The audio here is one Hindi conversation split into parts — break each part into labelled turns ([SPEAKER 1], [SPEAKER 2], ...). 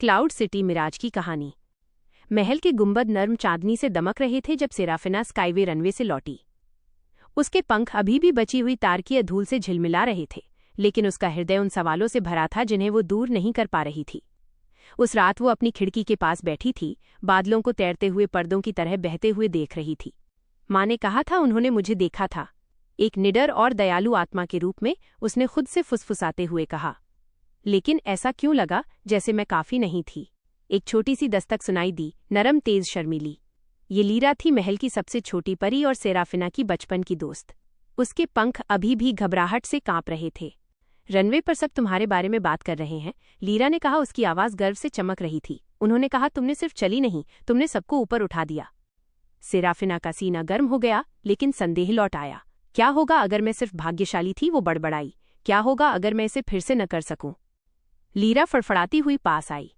[SPEAKER 1] क्लाउड सिटी मिराज की कहानी। महल के गुंबद नर्म चांदनी से दमक रहे थे जब सेराफिना स्काईवे रनवे से लौटी। उसके पंख अभी भी बची हुई तारकीय धूल से झिलमिला रहे थे, लेकिन उसका हृदय उन सवालों से भरा था जिन्हें वो दूर नहीं कर पा रही थी। उस रात वो अपनी खिड़की के पास बैठी थी, बादलों को तैरते हुए पर्दों की तरह बहते हुए देख रही थी। माँ ने कहा था, उन्होंने मुझे देखा था, एक निडर और दयालु आत्मा के रूप में, उसने खुद से फुसफुसाते हुए कहा। लेकिन ऐसा क्यों लगा जैसे मैं काफी नहीं थी। एक छोटी सी दस्तक सुनाई दी, नरम तेज शर्मीली। ये लीरा थी, महल की सबसे छोटी परी और सेराफिना की बचपन की दोस्त। उसके पंख अभी भी घबराहट से कांप रहे थे। रनवे पर सब तुम्हारे बारे में बात कर रहे हैं, लीरा ने कहा। उसकी आवाज गर्व से चमक रही थी। उन्होंने कहा, तुमने सिर्फ चली नहीं, तुमने सबको ऊपर उठा दिया। सेराफिना का सीना गर्म हो गया, लेकिन संदेह लौट आया। क्या होगा अगर मैं सिर्फ भाग्यशाली थी, वो बड़बड़ाई। क्या होगा अगर मैं इसे फिर से न कर सकूं। लीरा फड़फड़ाती हुई पास आई।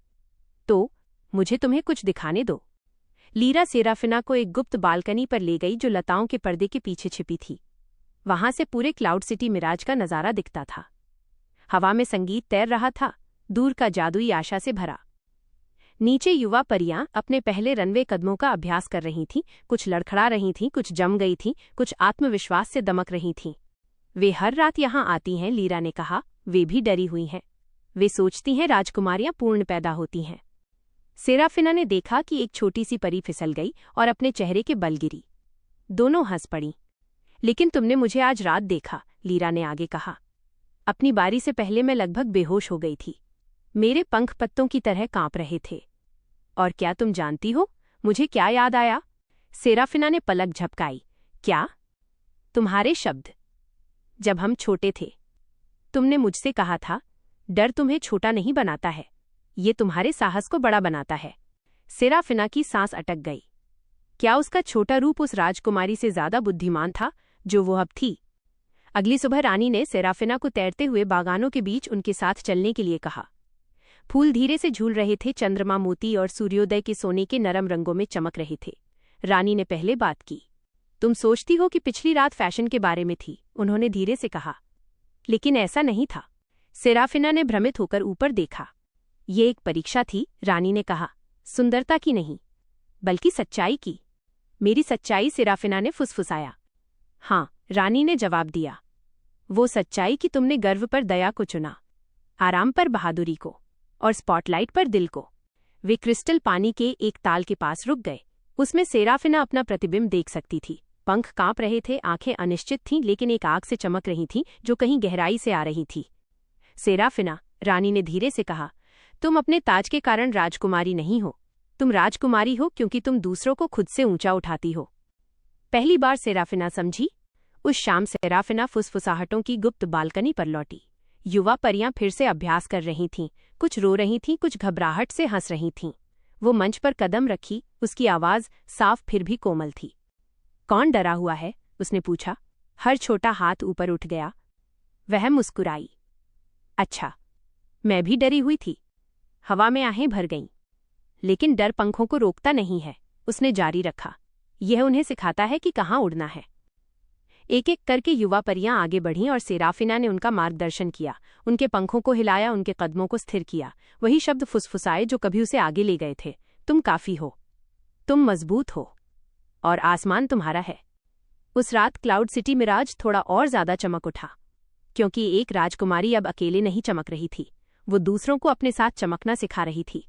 [SPEAKER 1] तो मुझे तुम्हें कुछ दिखाने दो। लीरा सेराफिना को एक गुप्त बालकनी पर ले गई जो लताओं के पर्दे के पीछे छिपी थी। वहां से पूरे क्लाउड सिटी मिराज का नजारा दिखता था। हवा में संगीत तैर रहा था, दूर का जादुई आशा से भरा। नीचे युवा परियां अपने पहले रनवे कदमों का अभ्यास कर रही थीं। कुछ लड़खड़ा रही थीं, कुछ जम गई थीं, कुछ आत्मविश्वास से दमक रही थीं। वे हर रात यहां आती हैं, लीरा ने कहा। वे भी डरी हुई हैं। वे सोचती हैं राजकुमारियां पूर्ण पैदा होती हैं। सेराफिना ने देखा कि एक छोटी सी परी फिसल गई और अपने चेहरे के बल गिरी। दोनों हंस पड़ी। लेकिन तुमने मुझे आज रात देखा, लीरा ने आगे कहा। अपनी बारी से पहले मैं लगभग बेहोश हो गई थी। मेरे पंख पत्तों की तरह कांप रहे थे। और क्या तुम जानती हो मुझे क्या याद आया? सेराफिना ने पलक झपकाई। क्या? तुम्हारे शब्द। जब हम छोटे थे, तुमने मुझसे कहा था, डर तुम्हें छोटा नहीं बनाता है, ये तुम्हारे साहस को बड़ा बनाता है। सेराफिना की सांस अटक गई। क्या उसका छोटा रूप उस राजकुमारी से ज्यादा बुद्धिमान था जो वो अब थी? अगली सुबह रानी ने सेराफिना को तैरते हुए बागानों के बीच उनके साथ चलने के लिए कहा। फूल धीरे से झूल रहे थे, चंद्रमा मोती और सूर्योदय के सोने के नरम रंगों में चमक रहे थे। रानी ने पहले बात की। तुम सोचती हो कि पिछली रात फैशन के बारे में थी, उन्होंने धीरे से कहा। लेकिन ऐसा नहीं था। सेराफिना ने भ्रमित होकर ऊपर देखा। ये एक परीक्षा थी, रानी ने कहा। सुंदरता की नहीं, बल्कि सच्चाई की। मेरी सच्चाई? सेराफिना ने फुसफुसाया। हाँ, रानी ने जवाब दिया। वो सच्चाई कि तुमने गर्व पर दया को चुना, आराम पर बहादुरी को, और स्पॉटलाइट पर दिल को। वे क्रिस्टल पानी के एक ताल के पास रुक गए। उसमें सेराफिना अपना प्रतिबिंब देख सकती थी। पंख कांप रहे थे, आंखें अनिश्चित थीं, लेकिन एक आग से चमक रही थीं जो कहीं गहराई से आ रही थी। सेराफिना, रानी ने धीरे से कहा, तुम अपने ताज के कारण राजकुमारी नहीं हो। तुम राजकुमारी हो क्योंकि तुम दूसरों को खुद से ऊंचा उठाती हो। पहली बार सेराफिना समझी। उस शाम सेराफिना फुसफुसाहटों की गुप्त बालकनी पर लौटी। युवा परियां फिर से अभ्यास कर रही थीं, कुछ रो रही थीं, कुछ घबराहट से हंस रही थीं। वो मंच पर कदम रखी, उसकी आवाज साफ फिर भी कोमल थी। कौन डरा हुआ है? उसने पूछा। हर छोटा हाथ ऊपर उठ गया। वह मुस्कुराई। अच्छा, मैं भी डरी हुई थी। हवा में आहें भर गईं। लेकिन डर पंखों को रोकता नहीं है, उसने जारी रखा। यह उन्हें सिखाता है कि कहाँ उड़ना है। एक एक करके युवा परियां आगे बढ़ीं और सेराफिना ने उनका मार्गदर्शन किया, उनके पंखों को हिलाया, उनके कदमों को स्थिर किया। वही शब्द फुसफुसाए जो कभी उसे आगे ले गए थे। तुम काफी हो, तुम मजबूत हो, और आसमान तुम्हारा है। उस रात क्लाउड सिटी मिराज थोड़ा और ज्यादा चमक उठा, क्योंकि एक राजकुमारी अब अकेले नहीं चमक रही थी, वो दूसरों को अपने साथ चमकना सिखा रही थी।